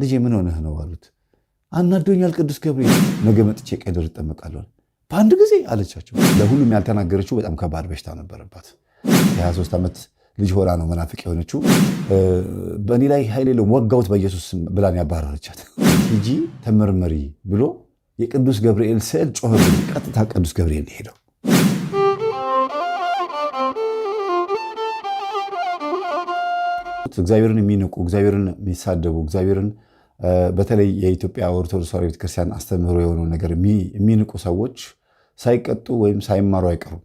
ልጄ ምን ሆነህ ነው አሉት። አናዶኛል ቅዱስ ገብርኤል፣ ነገ መጥቼ ቀይ ደር እጠመቃለሁ በአንድ ጊዜ አለቻቸው። ለሁሉም ያልተናገረችው በጣም ከባድ በሽታ ነበረባት። የ23 ዓመት ልጅ ሆና ነው መናፍቅ የሆነችው። በእኔ ላይ ኃይል የለውም ወጋውት በኢየሱስ ብላን ያባረረቻት። ሂጂ ተመርመሪ ብሎ የቅዱስ ገብርኤል ስዕል ጮኸብኝ። ቀጥታ ቅዱስ ገብርኤል ሄደው እግዚአብሔርን የሚንቁ እግዚአብሔርን የሚሳደቡ እግዚአብሔርን በተለይ የኢትዮጵያ ኦርቶዶክስ ተዋሕዶ ቤተክርስቲያን አስተምህሮ የሆነው ነገር የሚንቁ ሰዎች ሳይቀጡ ወይም ሳይማሩ አይቀሩም።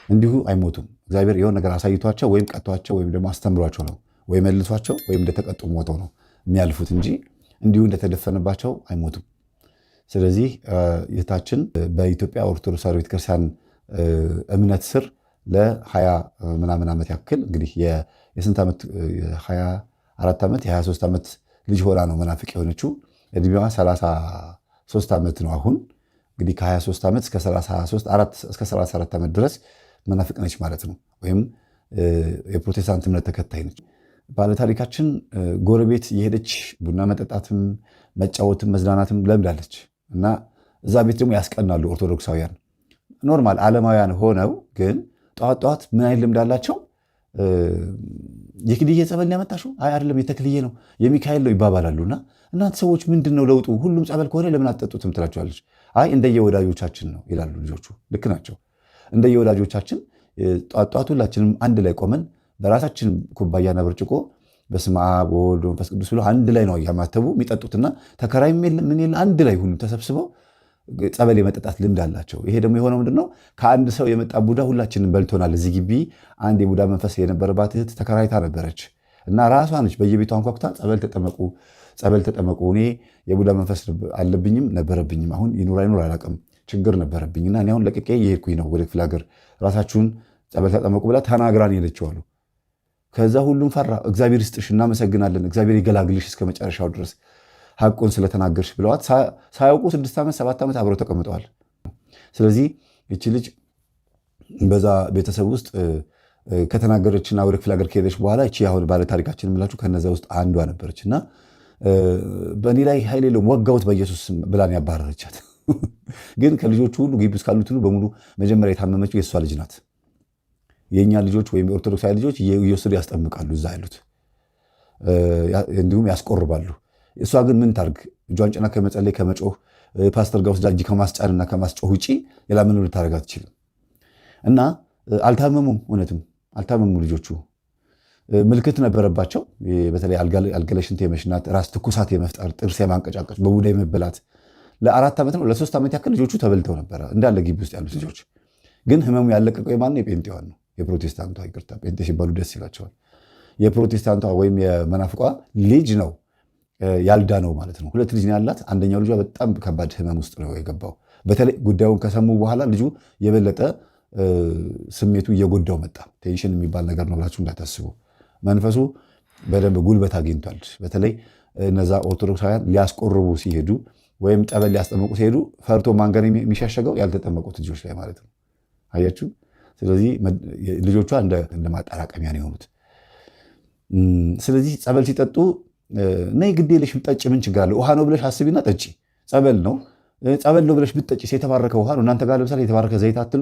እንዲሁ አይሞቱም። እግዚአብሔር የሆነ ነገር አሳይቷቸው ወይም ቀጥቷቸው ወይም ደግሞ አስተምሯቸው ነው ወይ መልሷቸው ወይም እንደተቀጡ ሞተው ነው የሚያልፉት እንጂ እንዲሁ እንደተደፈነባቸው አይሞቱም። ስለዚህ እህታችን በኢትዮጵያ ኦርቶዶክስ ተዋሕዶ ቤተክርስቲያን እምነት ስር ለ20 ምናምን ዓመት ያክል እንግዲህ የስንት ዓመት 24 ዓመት የ23 ዓመት ልጅ ሆና ነው መናፍቅ የሆነችው። እድሜዋ 33 ዓመት ነው። አሁን እንግዲህ ከ23 ዓመት እስከ 34 ዓመት ድረስ መናፍቅ ነች ማለት ነው። ወይም የፕሮቴስታንት እምነት ተከታይ ነች። ባለታሪካችን ጎረቤት የሄደች ቡና መጠጣትም መጫወትም መዝናናትም ለምዳለች እና እዛ ቤት ደግሞ ያስቀናሉ ኦርቶዶክሳውያን ኖርማል ዓለማውያን ሆነው ግን ጠዋት ጠዋት ምን አይነት ልምድ አላቸው? የክልዬ ጸበል ያመጣሽው? አይ አይደለም የተክልዬ ነው የሚካኤል ነው ይባባላሉና እናንተ ሰዎች ምንድን ነው ለውጡ? ሁሉም ጸበል ከሆነ ለምን አትጠጡትም ትላቸዋለች። አይ እንደየወዳጆቻችን ነው ይላሉ ልጆቹ። ልክ ናቸው። እንደየወዳጆቻችን ጠዋት ጠዋት ሁላችንም አንድ ላይ ቆመን በራሳችን ኩባያና ብርጭቆ በስመ አብ ወወልድ ወመንፈስ ቅዱስ ብሎ አንድ ላይ ነው እያማተቡ የሚጠጡትና ተከራይም የለም ምን የለ አንድ ላይ ሁሉ ተሰብስበው ጸበል የመጠጣት ልምድ አላቸው። ይሄ ደግሞ የሆነው ምንድነው? ከአንድ ሰው የመጣ ቡዳ ሁላችንም በልቶናል። እዚህ ግቢ አንድ የቡዳ መንፈስ የነበረባት እህት ተከራይታ ነበረች እና ራሷ ነች በየቤቷ አንኳኩታ ጸበል ተጠመቁ። እኔ የቡዳ መንፈስ አለብኝም ነበረብኝም፣ አሁን ይኑር አይኑር አላውቅም፣ ችግር ነበረብኝና እኔ አሁን ለቅቄ እየሄድኩኝ ነው ወደ ክፍለ ሀገር፣ ራሳችሁን ጸበል ተጠመቁ ብላ ተናግራን ሄደችው አሉ። ከዛ ሁሉም ፈራ። እግዚአብሔር ይስጥሽ፣ እናመሰግናለን፣ እግዚአብሔር ይገላግልሽ እስከ መጨረሻው ድረስ ሐቁን ስለተናገርሽ ብለዋት ሳያውቁ 6 ዓመት 7 ዓመት አብረው ተቀምጠዋል። ስለዚህ ይቺ ልጅ በዛ ቤተሰብ ውስጥ ከተናገረችና ወደ ክፍለ ሀገር ከሄደች በኋላ እቺ አሁን ባለ ታሪካችን የምላችሁ ከነዛ ውስጥ አንዷ ነበረች እና በእኔ ላይ ኃይል የለውም ወጋውት በኢየሱስ ብላን ያባረረቻት። ግን ከልጆቹ ሁሉ ግቢ ውስጥ ካሉት ሁሉ በሙሉ መጀመሪያ የታመመችው የእሷ ልጅ ናት። የእኛ ልጆች ወይም የኦርቶዶክሳዊ ልጆች እየወሰዱ ያስጠምቃሉ እዛ ያሉት፣ እንዲሁም ያስቆርባሉ። እሷ ግን ምን ታርግ? እጇን ጭና ከመጸለይ ከመጮህ ፓስተር ጋር ወስዳ እጅ ከማስጫንና ከማስጮህ ውጪ ሌላ ምን ልታደርግ አትችልም። እና አልታመሙም፣ እውነትም አልታመሙ ልጆቹ። ምልክት ነበረባቸው። በተለይ አልገለሽንት የመሽናት፣ ራስ ትኩሳት የመፍጠር፣ ጥርስ የማንቀጫቀጭ፣ በቡዳ የመበላት ለ4 ዓመት ነው ለ3 ዓመት ያክል ልጆቹ ተበልተው ነበረ እንዳለ ግቢ ውስጥ ያሉት ልጆች። ግን ህመሙ ያለቀቀው የማን የጴንጤዋን ነው፣ የፕሮቴስታንቷ። ይቅርታ ጴንጤ ሲባሉ ደስ ይላቸዋል። የፕሮቴስታንቷ ወይም የመናፍቋ ልጅ ነው ያልዳነው ማለት ነው። 2 ልጅ ነው ያላት። አንደኛው ልጇ በጣም ከባድ ህመም ውስጥ ነው የገባው። በተለይ ጉዳዩን ከሰሙ በኋላ ልጁ የበለጠ ስሜቱ እየጎዳው መጣ። ቴንሽን የሚባል ነገር ነው ብላችሁ እንዳታስቡ። መንፈሱ በደንብ ጉልበት አግኝቷል። በተለይ እነዛ ኦርቶዶክሳውያን ሊያስቆርቡ ሲሄዱ ወይም ጸበል ሊያስጠመቁ ሲሄዱ ፈርቶ ማንገር የሚሻሸገው ያልተጠመቁት ልጆች ላይ ማለት ነው። አያችሁ። ስለዚህ ልጆቿ እንደ ማጠራቀሚያ ነው የሆኑት። ስለዚህ ጸበል ሲጠጡ ነይ ግድ የለሽም ጠጪ፣ ምን ችግር አለ? ውሃ ነው ብለሽ አስቢና ጠጪ። ጸበል ነው ብለሽ ብትጠጪ የተባረከ ውሃ ነው። እናንተ ጋር ለምሳሌ የተባረከ ዘይት አትሉ?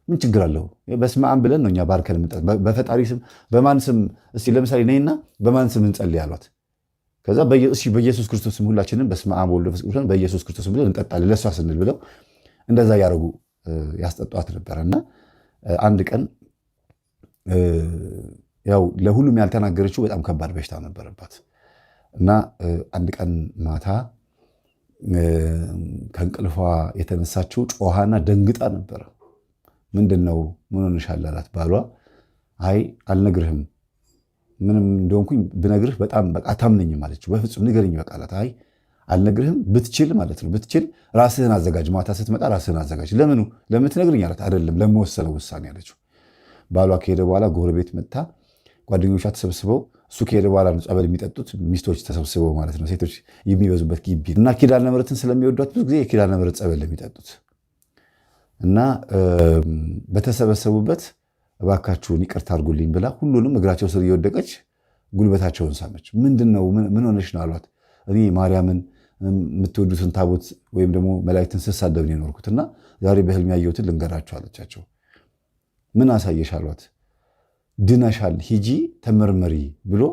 ምን ችግር አለው? በስመ አብ ብለን ነው እኛ ባርከን የምንጠጣ። በፈጣሪ ስም በማን ስም? እስቲ ለምሳሌ ነይና በማን ስም እንጸልይ አሏት። ከዛ በኢየሱስ ክርስቶስ ስም ሁላችንም በስመ አብ ወወልድ ወመንፈስ ቅዱስ በኢየሱስ ክርስቶስ ስም ብለን እንጠጣለን ለእሷ ስንል ብለው እንደዛ ያደረጉ ያስጠጧት ነበረ። እና አንድ ቀን ያው ለሁሉም ያልተናገረችው በጣም ከባድ በሽታ ነበረባት። እና አንድ ቀን ማታ ከእንቅልፏ የተነሳችው ጮሃና ደንግጣ ነበረ። ምንድን ነው ምን ሆነሻል አላት ባሏ። አይ አልነግርህም፣ ምንም እንደሆንኩኝ ብነግርህ በጣም በቃ አታምነኝም አለችው። በፍጹም ንገረኝ በቃ አላት። አይ አልነግርህም፣ ብትችል ማለት ነው ብትችል ራስህን አዘጋጅ፣ ማታ ስትመጣ ራስህን አዘጋጅ። ለምን ትነግርኝ አላት። አይደለም ለመወሰነው ውሳኔ አለችው። ባሏ ከሄደ በኋላ ጎረቤት መጥታ ጓደኞቿ ተሰብስበው እሱ ከሄደ በኋላ ነው ጸበል የሚጠጡት፣ ሚስቶች ተሰብስበው ማለት ነው፣ ሴቶች የሚበዙበት ግቢ እና ኪዳነ ምሕረትን ስለሚወዷት ብዙ ጊዜ የኪዳነ ምሕረት ጸበል የሚጠጡት እና በተሰበሰቡበት እባካችሁን ይቅርታ አድርጉልኝ ብላ ሁሉንም እግራቸው ስር እየወደቀች ጉልበታቸውን ሳመች። ምንድነው ምን ሆነሽ ነው አሏት። እኔ ማርያምን የምትወዱትን ታቦት ወይም ደግሞ መላእክትን ስሳደብ ነው የኖርኩትና ዛሬ በህልም ያየሁትን ልንገራችሁ አለቻቸው። ምን አሳየሽ አሏት። ድነሻል፣ ሂጂ ተመርመሪ ብሎ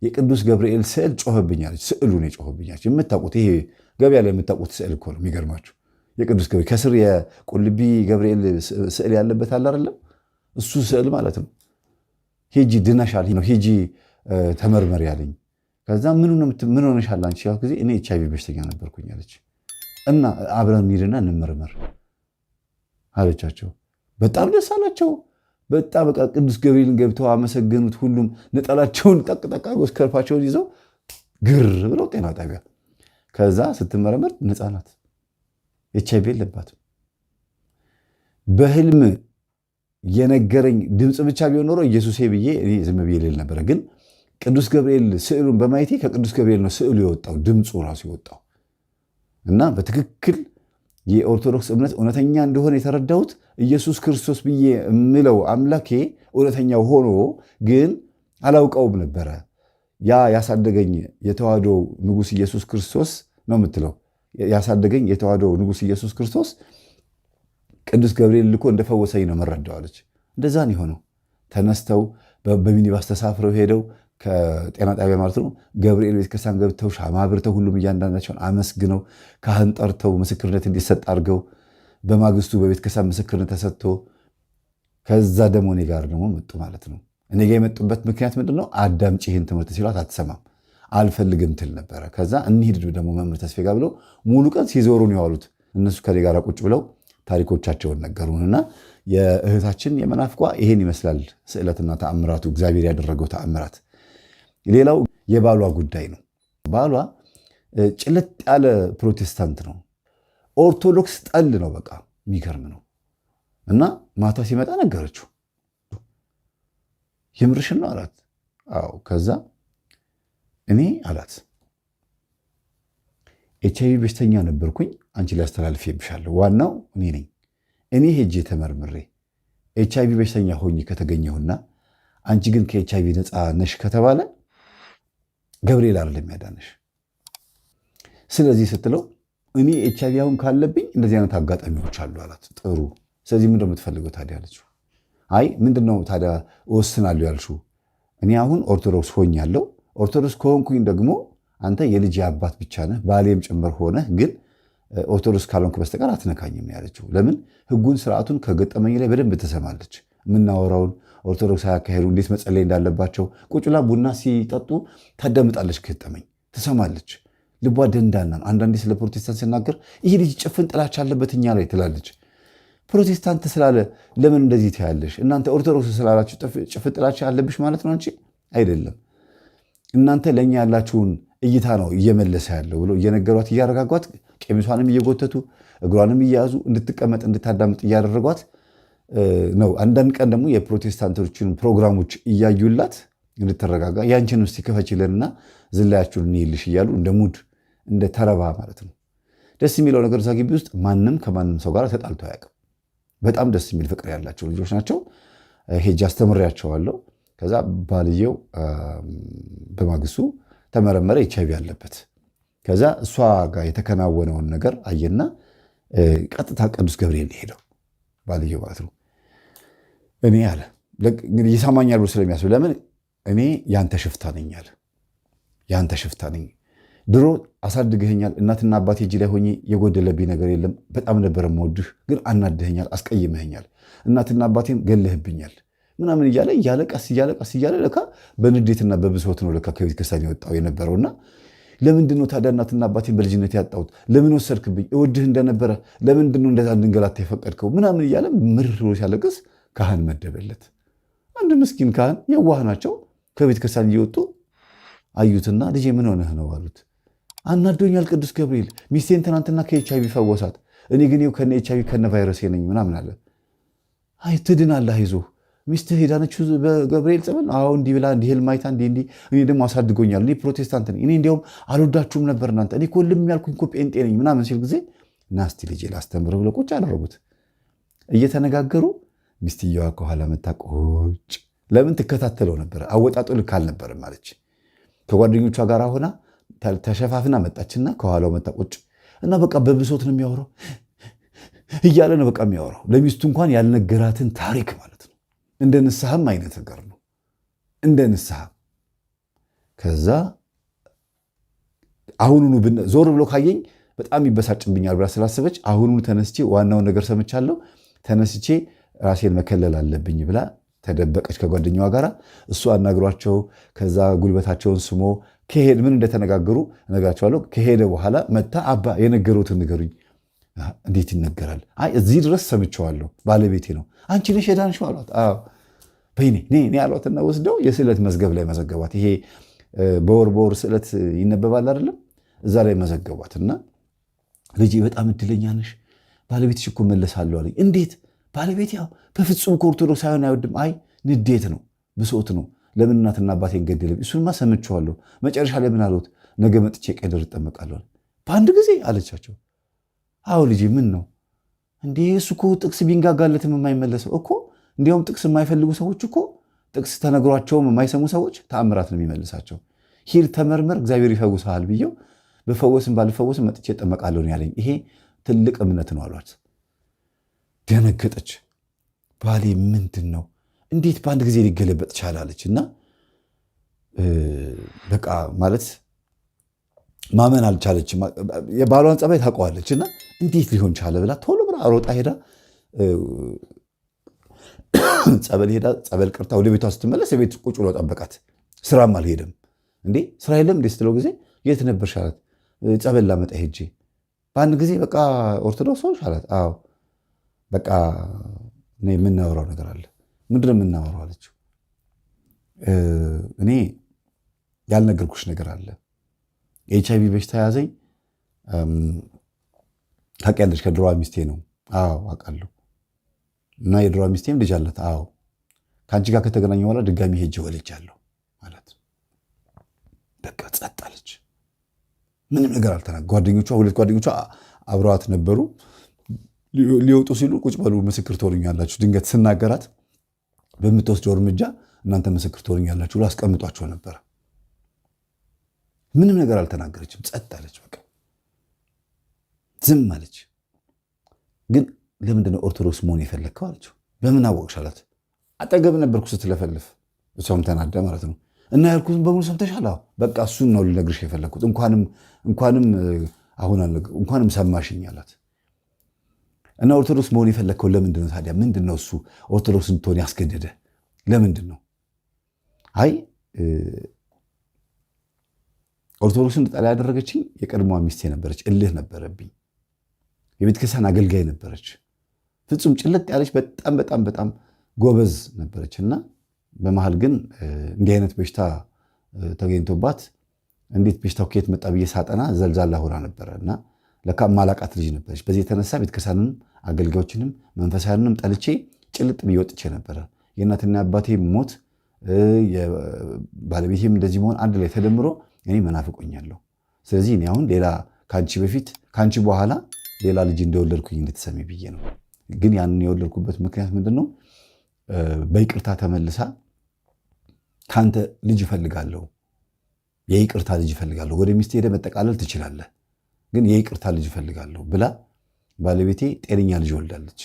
የቅዱስ ገብርኤል ስዕል ጮኸብኛለች። ስዕሉን የጮኸብኛለች። የምታውቁት ይሄ ገበያ ላይ የምታውቁት ስዕል እኮ ነው። የሚገርማችሁ የቅዱስ ገብርኤል ከስር የቁልቢ ገብርኤል ስዕል ያለበት አለ አይደለም? እሱ ስዕል ማለት ነው። ሂጂ ድነሻል ነው፣ ሂጂ ተመርመሪ አለኝ። ከዛ ምን ሆነሻል አንቺ ያልኩት ጊዜ እኔ ኤችአይቪ በሽተኛ ነበርኩኝ አለች። እና አብረን እንሂድና እንመርመር አለቻቸው። በጣም ደስ አላቸው። በጣም በቃ ቅዱስ ገብርኤልን ገብተው አመሰገኑት። ሁሉም ነጠላቸውን ጠቅጠቅ አድርገው ስከርፋቸውን ይዘው ግር ብለው ጤና ጣቢያ። ከዛ ስትመረመር ነፃ ናት፣ ኤችአይቪ የለባትም። በህልም የነገረኝ ድምፅ ብቻ ቢሆን ኖሮ ኢየሱሴ ብዬ እኔ ዝም ብዬ ልል ነበረ። ግን ቅዱስ ገብርኤል ስዕሉን በማየቴ ከቅዱስ ገብርኤል ነው ስዕሉ የወጣው፣ ድምፁ ራሱ የወጣው እና በትክክል የኦርቶዶክስ እምነት እውነተኛ እንደሆነ የተረዳሁት ኢየሱስ ክርስቶስ ብዬ የምለው አምላኬ እውነተኛው ሆኖ ግን አላውቀውም ነበረ። ያ ያሳደገኝ የተዋህዶ ንጉሥ ኢየሱስ ክርስቶስ ነው የምትለው፣ ያሳደገኝ የተዋህዶ ንጉሥ ኢየሱስ ክርስቶስ ቅዱስ ገብርኤል ልኮ እንደፈወሰኝ ነው መረዳዋለች። እንደዛ ነው የሆነው። ተነስተው በሚኒባስ ተሳፍረው ሄደው ከጤና ጣቢያ ማለት ነው ገብርኤል ቤተክርስቲያን ገብተው ሻማ አብርተው ሁሉም እያንዳንዳቸውን አመስግነው ካህን ጠርተው ምስክርነት እንዲሰጥ አድርገው በማግስቱ በቤተክርስቲያን ምስክርነት ተሰጥቶ ከዛ ደግሞ እኔ ጋር ደግሞ መጡ ማለት ነው። እኔ ጋር የመጡበት ምክንያት ምንድን ነው? አዳምጪ ይህን ትምህርት ሲሏት አትሰማም፣ አልፈልግም ትል ነበረ። ከዛ እንሂድ ደግሞ መምህር ተስፌ ጋር ብለው ሙሉ ቀን ሲዞሩ ነው የዋሉት። እነሱ ከኔ ጋር ቁጭ ብለው ታሪኮቻቸውን ነገሩንና የእህታችን የመናፍቋ ይሄን ይመስላል ስዕለትና ተአምራቱ፣ እግዚአብሔር ያደረገው ተአምራት። ሌላው የባሏ ጉዳይ ነው። ባሏ ጭልጥ ያለ ፕሮቴስታንት ነው፣ ኦርቶዶክስ ጠል ነው። በቃ የሚገርም ነው። እና ማታ ሲመጣ ነገረችው። የምርሽን ነው አላት። አዎ። ከዛ እኔ አላት ኤችአይቪ በሽተኛ ነበርኩኝ፣ አንቺ ላይ አስተላልፌብሻለሁ። ዋናው እኔ ነኝ። እኔ ሄጄ ተመርምሬ ኤችአይቪ በሽተኛ ሆኜ ከተገኘሁና አንቺ ግን ከኤችአይቪ ነፃ ነሽ ከተባለ ገብርኤል አይደለም ያዳነሽ። ስለዚህ ስትለው እኔ ኤችአይቪ አሁን ካለብኝ እንደዚህ አይነት አጋጣሚዎች አሉ አላት። ጥሩ። ስለዚህ ምንድን ነው የምትፈልገው ታዲያ አለችው። አይ ምንድን ነው ታዲያ እወስናለሁ ያልሽው? እኔ አሁን ኦርቶዶክስ ሆኛለሁ። ኦርቶዶክስ ከሆንኩኝ ደግሞ አንተ የልጅ አባት ብቻ ነህ፣ ባሌም ጭምር ሆነህ ግን ኦርቶዶክስ ካልሆንክ በስተቀር አትነካኝም ያለችው። ለምን ሕጉን ስርዓቱን ከገጠመኝ ላይ በደንብ ትሰማለች። የምናወራውን ኦርቶዶክስ አያካሄዱ እንዴት መጸለይ እንዳለባቸው ቁጭ ብላ ቡና ሲጠጡ ታዳምጣለች። ከገጠመኝ ትሰማለች። ልቧ ደንዳና ነው። አንዳንዴ ስለ ፕሮቴስታንት ሲናገር ይህ ልጅ ጭፍን ጥላቻ አለበት እኛ ላይ ትላለች። ፕሮቴስታንት ስላለ ለምን እንደዚህ ትያለሽ? እናንተ ኦርቶዶክስ ስላላችሁ ጭፍን ጥላቻ አለብሽ ማለት ነው እንጂ አይደለም። እናንተ ለእኛ ያላችሁን እይታ ነው እየመለሰ ያለው ብሎ እየነገሯት እያረጋጓት፣ ቀሚሷንም እየጎተቱ እግሯንም እየያዙ እንድትቀመጥ እንድታዳምጥ እያደረጓት ነው። አንዳንድ ቀን ደግሞ የፕሮቴስታንቶችን ፕሮግራሞች እያዩላት እንድትረጋጋ ያንቺን ውስጥ ይከፈችልንና ዝላያችሁን እንይልሽ እያሉ እንደ ሙድ እንደ ተረባ ማለት ነው። ደስ የሚለው ነገር እዛ ግቢ ውስጥ ማንም ከማንም ሰው ጋር ተጣልቶ አያውቅም። በጣም ደስ የሚል ፍቅር ያላቸው ልጆች ናቸው። ሄጄ አስተምሬያቸዋለሁ። ከዛ ባልየው በማግስቱ ተመረመረ፣ ኤችአይቪ አለበት። ከዛ እሷ ጋር የተከናወነውን ነገር አየና ቀጥታ ቅዱስ ገብርኤል ሄደው ባልየው ማለት ነው። እኔ አለ እንግዲህ ይሰማኛል ብሎ ስለሚያስብ ለምን እኔ ያንተ ሽፍታ ነኝ አለ። ያንተ ሽፍታ ነኝ። ድሮ አሳድገኸኛል። እናትና አባቴ እጅ ላይ ሆኜ የጎደለብኝ ነገር የለም። በጣም ነበር የምወድህ፣ ግን አናድኸኛል፣ አስቀይመኸኛል፣ እናትና አባቴን ገለህብኛል ምናምን እያለ ቀስ እያለ ለካ በንዴትና በብሶት ነው ለካ ከቤተ ክርስቲያን የወጣው የነበረውና ለምንድን ነው ታዲያ እናትና አባቴን በልጅነት ያጣሁት? ለምን ወሰድክብኝ? እወድህ እንደነበረ ለምንድን ነው እንደዛ እንድንገላታ የፈቀድከው? ምናምን እያለ ምርር ብሎ ሲያለቅስ ካህን መደበለት። አንድ ምስኪን ካህን የዋህ ናቸው። ከቤተ ክርስቲያን እየወጡ አዩትና ልጄ ምን ሆነህ ነው አሉት። አናዶኛል ቅዱስ ገብርኤል፣ ሚስቴን ትናንትና ከኤችአይቪ ፈወሳት፣ እኔ ግን ይኸው ከነ ኤችአይቪ ከነ ቫይረስ ነኝ ምናምን አለ። አይ ትድናለህ፣ አይዞህ ሚስትህ ሄዳነችው በገብርኤል ጸበል። አዎ እንዲህ ብላ እንዲህ ህልም አይታ እንዲህ እኔ ደግሞ አሳድጎኛል። እኔ ፕሮቴስታንት ነኝ። እኔ እንዲያውም አልወዳችሁም ነበር እናንተ። እኔ እኮ ልም ያልኩኝ እኮ ጴንጤ ነኝ ምናምን ሲል ጊዜ ናስቲ ልጄ ላስተምር ብለው ቁጭ አደረጉት። እየተነጋገሩ ሚስትየዋ ከኋላ መታ ቁጭ። ለምን ትከታተለው ነበረ። አወጣጡ ልክ አልነበረም አለች። ከጓደኞቿ ጋር ሆና ተሸፋፍና መጣችና ከኋላው መጣ ቁጭ እና በቃ በብሶት ነው የሚያወራው እያለ ነው በቃ የሚያወራው። ለሚስቱ እንኳን ያልነገራትን ታሪክ ማለት ነው። እንደ ንስሐም አይነት ነገር ነው፣ እንደ ንስሐ። ከዛ አሁኑኑ ዞር ብሎ ካየኝ በጣም ይበሳጭብኛል ብላ ስላሰበች አሁኑኑ ተነስቼ ዋናውን ነገር ሰምቻለሁ፣ ተነስቼ ራሴን መከለል አለብኝ ብላ ተደበቀች ከጓደኛዋ ጋር። እሱ አናግሯቸው ከዛ ጉልበታቸውን ስሞ ከሄድ ምን እንደተነጋገሩ እነግራቸዋለሁ። ከሄደ በኋላ መታ አባ የነገሩትን ንገሩኝ። እንዴት ይነገራል? አይ እዚህ ድረስ ሰምቸዋለሁ፣ ባለቤቴ ነው። አንቺ ነሽ የዳንሽው አሏት። አዎ በይኔ እኔ አሏትና ወስደው የስዕለት መዝገብ ላይ መዘገቧት። ይሄ በወር ስዕለት ይነበባል አይደለም? እዛ ላይ መዘገቧት እና ልጄ በጣም እድለኛ ነሽ፣ ባለቤትሽ እኮ መለሳለሁ አለኝ። እንዴት ባለቤት? ያው በፍጹም ከኦርቶዶክስ ሳይሆን አይወድም። አይ ንዴት ነው፣ ብሶት ነው። ለምን እናትና አባቴን ገደለብኝ? እሱንማ ሰምቼዋለሁ። መጨረሻ ላይ ምን አሉት? ነገ መጥቼ ቀደር እጠመቃለሁ። በአንድ ጊዜ አለቻቸው። አዎ ልጄ ምን ነው እንዴ? እሱ እኮ ጥቅስ ቢንጋጋለትም የማይመለሰው እኮ። እንዲያውም ጥቅስ የማይፈልጉ ሰዎች እኮ ጥቅስ ተነግሯቸውም የማይሰሙ ሰዎች ተአምራት ነው የሚመልሳቸው። ሂድ ተመርመር፣ እግዚአብሔር ይፈውስሃል ብየው በፈወስም ባልፈወስም መጥቼ እጠመቃለሁ ያለኝ። ይሄ ትልቅ እምነት ነው አሏት። ደነገጠች። ባሌ ምንድን ነው እንዴት በአንድ ጊዜ ሊገለበጥ ቻላለች? እና በቃ ማለት ማመን አልቻለችም። የባሏን ጸባይ ታውቀዋለች እና እንዴት ሊሆን ቻለ ብላ ቶሎ ብላ ሮጣ ሄዳ ጸበል ቅርታ ወደ ቤቷ ስትመለስ የቤት ቁጭ ብሎ ጠበቃት። ስራም አልሄደም። እንዴ ስራ የለም እንዴ ስትለው ጊዜ የት ነበርሽ አላት። ጸበል ላመጣ ሄጄ። በአንድ ጊዜ በቃ ኦርቶዶክሶች አላት። አዎ በቃ የምናወራው ነገር አለ። ምንድነው የምናወራው አለችው። እኔ ያልነገርኩሽ ነገር አለ። የኤችአይቪ በሽታ ያዘኝ ታውቂያለሽ፣ ከድሮዋ ሚስቴ ነው። አዎ አውቃለሁ። እና የድሮዋ ሚስቴም ልጅ አላት። አዎ ከአንቺ ጋር ከተገናኘ በኋላ ድጋሚ ሄጄ ወልጃለሁ ማለት። በቃ ጸጥ አለች። ምንም ነገር አልተናገረችም። ሁለት ጓደኞቿ አብረዋት ነበሩ። ሊወጡ ሲሉ ቁጭ በሉ ምስክር ትሆኑኛላችሁ፣ ድንገት ስናገራት በምትወስደው እርምጃ እናንተ ምስክር ትሆኑኛላችሁ ብሎ አስቀምጧቸው ነበረ። ምንም ነገር አልተናገረችም። ጸጥ አለች። በቃ ዝም አለች። ግን ለምንድነው ኦርቶዶክስ መሆን የፈለግከው አለችው። በምን አወቅሽ አላት። አጠገብ ነበርኩ ስትለፈልፍ። እሷም ተናዳ ማለት ነው። እና ያልኩትን በሙሉ ሰምተሻል? በቃ እሱን ነው ልነግርሽ የፈለግኩት። እንኳንም ሰማሽኝ አላት። እና ኦርቶዶክስ መሆን የፈለግከው ለምንድን ነው ታዲያ? ምንድን ነው እሱ ኦርቶዶክስ እንድትሆን ያስገደደ? ለምንድን ነው? አይ ኦርቶዶክስን እንድጠላ ያደረገችኝ የቀድሞዋ ሚስቴ ነበረች። እልህ ነበረብኝ። የቤተክርስቲያን አገልጋይ ነበረች። ፍጹም ጭልጥ ያለች በጣም በጣም በጣም ጎበዝ ነበረች። እና በመሃል ግን እንዲህ አይነት በሽታ ተገኝቶባት እንዴት በሽታው ከየት መጣ ብዬ ሳጠና ዘልዛላ ሆና ነበረ እና ለካ ማላቃት ልጅ ነበረች። በዚህ የተነሳ ቤተክርስቲያንንም አገልጋዮችንም መንፈሳውያንንም ጠልቼ ጭልጥ ብዬ ወጥቼ ነበረ። የእናትና አባቴ ሞት ባለቤቴም እንደዚህ መሆን አንድ ላይ ተደምሮ እኔ መናፍቆኛለሁ። ስለዚህ እኔ አሁን ሌላ ከአንቺ በኋላ ሌላ ልጅ እንደወለድኩኝ እንድትሰሚ ብዬ ነው። ግን ያንን የወለድኩበት ምክንያት ምንድን ነው? በይቅርታ ተመልሳ ከአንተ ልጅ እፈልጋለሁ፣ የይቅርታ ልጅ እፈልጋለሁ፣ ወደ ሚስት ሄደ መጠቃለል ትችላለህ፣ ግን የይቅርታ ልጅ እፈልጋለሁ ብላ ባለቤቴ ጤነኛ ልጅ ወልዳለች።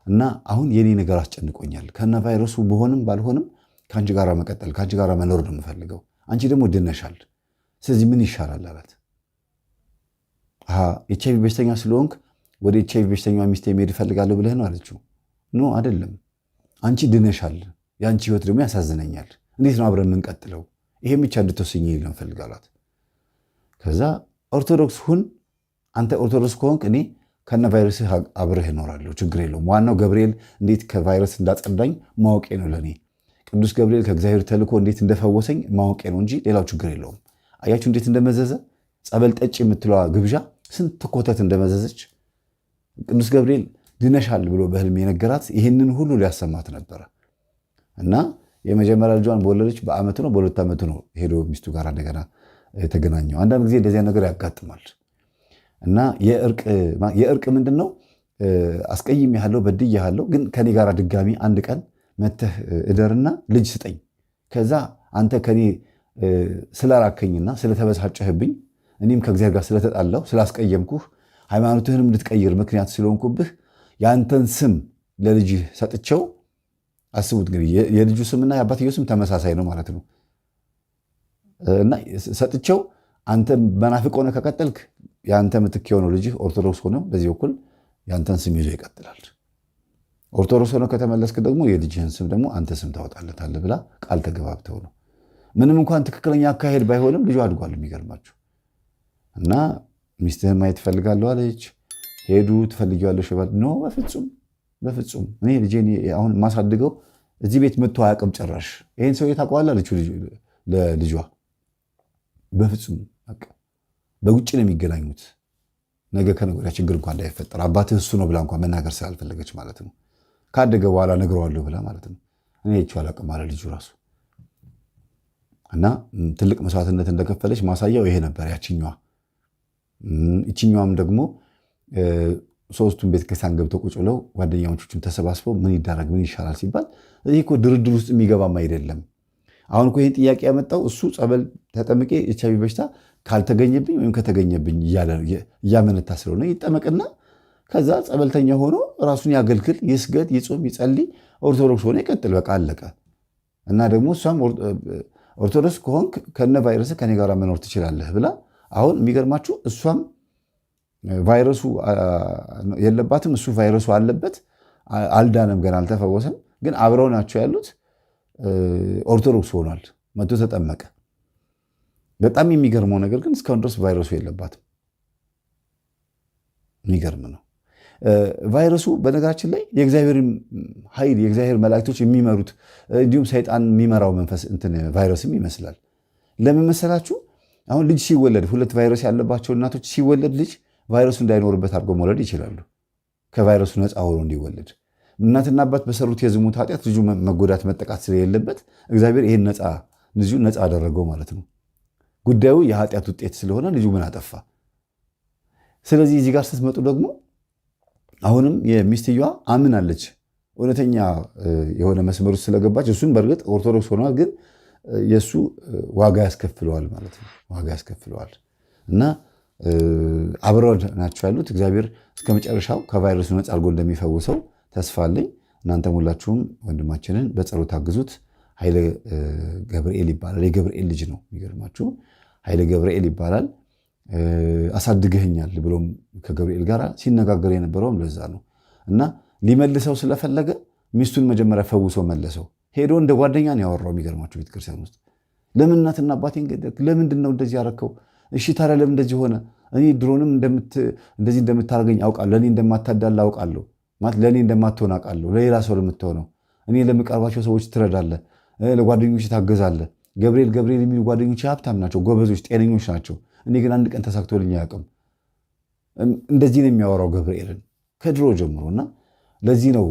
እና አሁን የኔ ነገር አስጨንቆኛል። ከነ ቫይረሱ በሆንም ባልሆንም ከአንቺ ጋር መቀጠል ከአንቺ ጋር መኖር ነው የምፈልገው። አንቺ ደግሞ ድነሻል። ስለዚህ ምን ይሻላል አላት። ኤችአይቪ በሽተኛ ስለሆንክ ወደ ኤችአይቪ በሽተኛ ሚስቴ መሄድ እፈልጋለሁ ብለህ ነው አለችው። ኖ አይደለም፣ አንቺ ድነሻል። የአንቺ ህይወት ደግሞ ያሳዝነኛል። እንዴት ነው አብረን የምንቀጥለው? ይሄን ብቻ እንድትወስኝ ነው እፈልጋላት። ከዛ ኦርቶዶክስ ሁን፣ አንተ ኦርቶዶክስ ከሆንክ እኔ ከነ ቫይረስህ አብረህ እኖራለሁ፣ ችግር የለውም። ዋናው ገብርኤል እንዴት ከቫይረስ እንዳጸዳኝ ማወቄ ነው ለእኔ። ቅዱስ ገብርኤል ከእግዚአብሔር ተልኮ እንዴት እንደፈወሰኝ ማወቄ ነው እንጂ ሌላው ችግር የለውም። አያችሁ እንዴት እንደመዘዘ። ጸበል ጠጭ የምትለዋ ግብዣ ስንት ኮተት እንደመዘዘች። ቅዱስ ገብርኤል ድነሻል ብሎ በህልም የነገራት ይህንን ሁሉ ሊያሰማት ነበረ። እና የመጀመሪያ ልጇን በወለደች በአመቱ ነው በሁለት ዓመቱ ነው ሄዶ ሚስቱ ጋር እንደገና የተገናኘው። አንዳንድ ጊዜ እንደዚያ ነገር ያጋጥማል። እና የእርቅ ምንድን ነው? አስቀይሜሃለሁ፣ በድዬሃለሁ፣ ግን ከኔ ጋር ድጋሚ አንድ ቀን መተህ እደርና ልጅ ስጠኝ። ከዛ አንተ ከኔ ስለራከኝና ስለተበሳጨህብኝ እኔም ከእግዚአብሔር ጋር ስለተጣላሁ ስላስቀየምኩህ ሃይማኖትህንም እንድትቀይር ምክንያት ስለሆንኩብህ የአንተን ስም ለልጅህ ሰጥቼው። አስቡት እንግዲህ የልጁ ስምና የአባትየው ስም ተመሳሳይ ነው ማለት ነው። እና ሰጥቼው አንተ መናፍቅ ሆነ ከቀጠልክ የአንተ ምትክ የሆነው ልጅህ ኦርቶዶክስ ሆነ በዚህ በኩል የአንተን ስም ይዞ ይቀጥላል። ኦርቶዶክስ ሆነ ከተመለስክ ደግሞ የልጅህን ስም ደግሞ አንተ ስም ታወጣለታለህ ብላ ቃል ተገባብተው ነው። ምንም እንኳን ትክክለኛ አካሄድ ባይሆንም ልጁ አድጓል። የሚገርማችሁ እና ሚስትህን ማየት ትፈልጋለሁ አለች። ሄዱ። ትፈልጊዋለሽ? ኖ በፍጹም በፍጹም እኔ ልጄን አሁን የማሳድገው እዚህ ቤት መጥቶ አያውቅም ጭራሽ። ይህን ሰው ታውቀዋለህ አለችው ለልጇ። በፍጹም በውጭ ነው የሚገናኙት። ነገ ከነገ ወዲያ ችግር እንኳን እንዳይፈጠር አባትህ እሱ ነው ብላ እንኳን መናገር ስላልፈለገች ማለት ነው። ካደገ በኋላ ነግረዋለሁ ብላ ማለት ነው። እኔ አይቼው አላውቅም አለ ልጁ ራሱ። እና ትልቅ መስዋዕትነት እንደከፈለች ማሳያው ይሄ ነበር። ያችኛዋ ይችኛዋም ደግሞ ሶስቱን ቤተክርስቲያን ገብተው ቁጭ ብለው ጓደኛዎቹን ተሰባስበው ምን ይዳረግ ምን ይሻላል ሲባል ይህ እኮ ድርድር ውስጥ የሚገባም አይደለም። አሁን እኮ ይህን ጥያቄ ያመጣው እሱ ጸበል ተጠምቄ ኤች አይ ቪ በሽታ ካልተገኘብኝ ወይም ከተገኘብኝ እያመነታ ስለሆነ ይጠመቅና ከዛ ጸበልተኛ ሆኖ ራሱን ያገልግል፣ ይስገድ፣ ይጾም፣ ይጸልይ፣ ኦርቶዶክስ ሆኖ ይቀጥል። በቃ አለቀ። እና ደግሞ እሷም ኦርቶዶክስ ከሆንክ ከነ ቫይረስ ከኔ ጋር መኖር ትችላለህ ብላ አሁን የሚገርማችሁ እሷም ቫይረሱ የለባትም፣ እሱ ቫይረሱ አለበት። አልዳነም፣ ገና አልተፈወሰም። ግን አብረው ናቸው ያሉት። ኦርቶዶክስ ሆኗል፣ መቶ ተጠመቀ። በጣም የሚገርመው ነገር ግን እስካሁን ድረስ ቫይረሱ የለባትም። የሚገርም ነው። ቫይረሱ በነገራችን ላይ የእግዚአብሔር ኃይል የእግዚአብሔር መላእክቶች የሚመሩት እንዲሁም ሰይጣን የሚመራው መንፈስ ቫይረስም ይመስላል። ለምን መሰላችሁ? አሁን ልጅ ሲወለድ ሁለት ቫይረስ ያለባቸው እናቶች ሲወለድ ልጅ ቫይረሱ እንዳይኖርበት አድርገው መውለድ ይችላሉ። ከቫይረሱ ነፃ ሆኖ እንዲወለድ እናትና አባት በሰሩት የዝሙት ኃጢአት ልጁ መጎዳት መጠቃት ስለሌለበት እግዚአብሔር ይህን ልጁ ነፃ አደረገው ማለት ነው። ጉዳዩ የኃጢአት ውጤት ስለሆነ ልጁ ምን አጠፋ? ስለዚህ እዚህ ጋር ስትመጡ ደግሞ አሁንም የሚስትየዋ አምናለች፣ እውነተኛ የሆነ መስመር ውስጥ ስለገባች። እሱን በእርግጥ ኦርቶዶክስ ሆኗል፣ ግን የእሱ ዋጋ ያስከፍለዋል ማለት ነው። ዋጋ ያስከፍለዋል እና አብረው ናቸው ያሉት። እግዚአብሔር እስከ መጨረሻው ከቫይረሱ ነፃ አድርጎ እንደሚፈውሰው ተስፋ አለኝ። እናንተም ሁላችሁም ወንድማችንን በጸሎት አግዙት። ኃይለ ገብርኤል ይባላል። የገብርኤል ልጅ ነው። የሚገርማችሁ ኃይለ ገብርኤል ይባላል። አሳድገኸኛል ብሎም ከገብርኤል ጋር ሲነጋገር የነበረውም ለዛ ነው እና ሊመልሰው ስለፈለገ ሚስቱን መጀመሪያ ፈውሶ መለሰው። ሄዶ እንደ ጓደኛ ነው ያወራው። የሚገርማችሁ ቤተክርስቲያን ውስጥ ለምን እናትና አባቴን ገደልክ? ለምንድን ነው እንደዚህ ያረከው? እሺ ታዲያ ለምን እንደዚህ ሆነ? እኔ ድሮንም እንደዚህ እንደምታደርገኝ አውቃለሁ። ለእኔ እንደማታዳላ አውቃለሁ። ማለት ለእኔ እንደማትሆን አውቃለሁ። ለሌላ ሰው ለምትሆነው እኔ ለምቀርባቸው ሰዎች ትረዳለህ፣ ለጓደኞች ታገዛለህ። ገብርኤል የሚሉ ጓደኞች ሀብታም ናቸው፣ ጎበዞች፣ ጤነኞች ናቸው። እኔ ግን አንድ ቀን ተሳክቶልኝ አያውቅም። እንደዚህ ነው የሚያወራው ገብርኤልን ከድሮ ጀምሮ እና ለዚህ ነው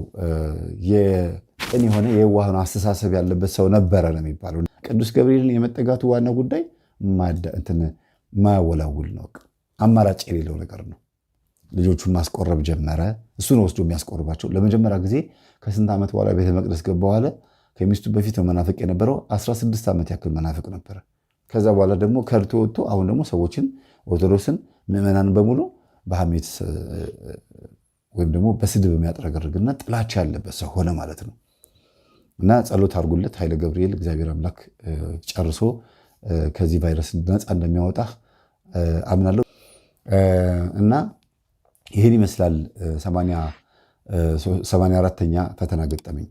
የቅን የሆነ የዋህን አስተሳሰብ ያለበት ሰው ነበረ ነው የሚባለው። ቅዱስ ገብርኤልን የመጠጋቱ ዋና ጉዳይ ማያወላውል ነው። አማራጭ የሌለው ነገር ነው። ልጆቹን ማስቆረብ ጀመረ። እሱን ወስዶ የሚያስቆርባቸው ለመጀመሪያ ጊዜ ከስንት ዓመት በኋላ ቤተ መቅደስ ገባ በኋላ ከሚስቱ በፊት ነው መናፍቅ የነበረው። 16 ዓመት ያክል መናፍቅ ነበረ። ከዛ በኋላ ደግሞ ከርቶ ወጥቶ አሁን ደግሞ ሰዎችን ኦርቶዶክስን ምዕመናን በሙሉ በሐሜት ወይም ደግሞ በስድብ የሚያጥረገርግና ጥላቻ ያለበት ሰው ሆነ ማለት ነው። እና ጸሎት አድርጉለት ኃይለ ገብርኤል እግዚአብሔር አምላክ ጨርሶ ከዚህ ቫይረስ ነፃ እንደሚያወጣ አምናለሁ። እና ይህን ይመስላል 84ኛ ፈተና ገጠመኝ።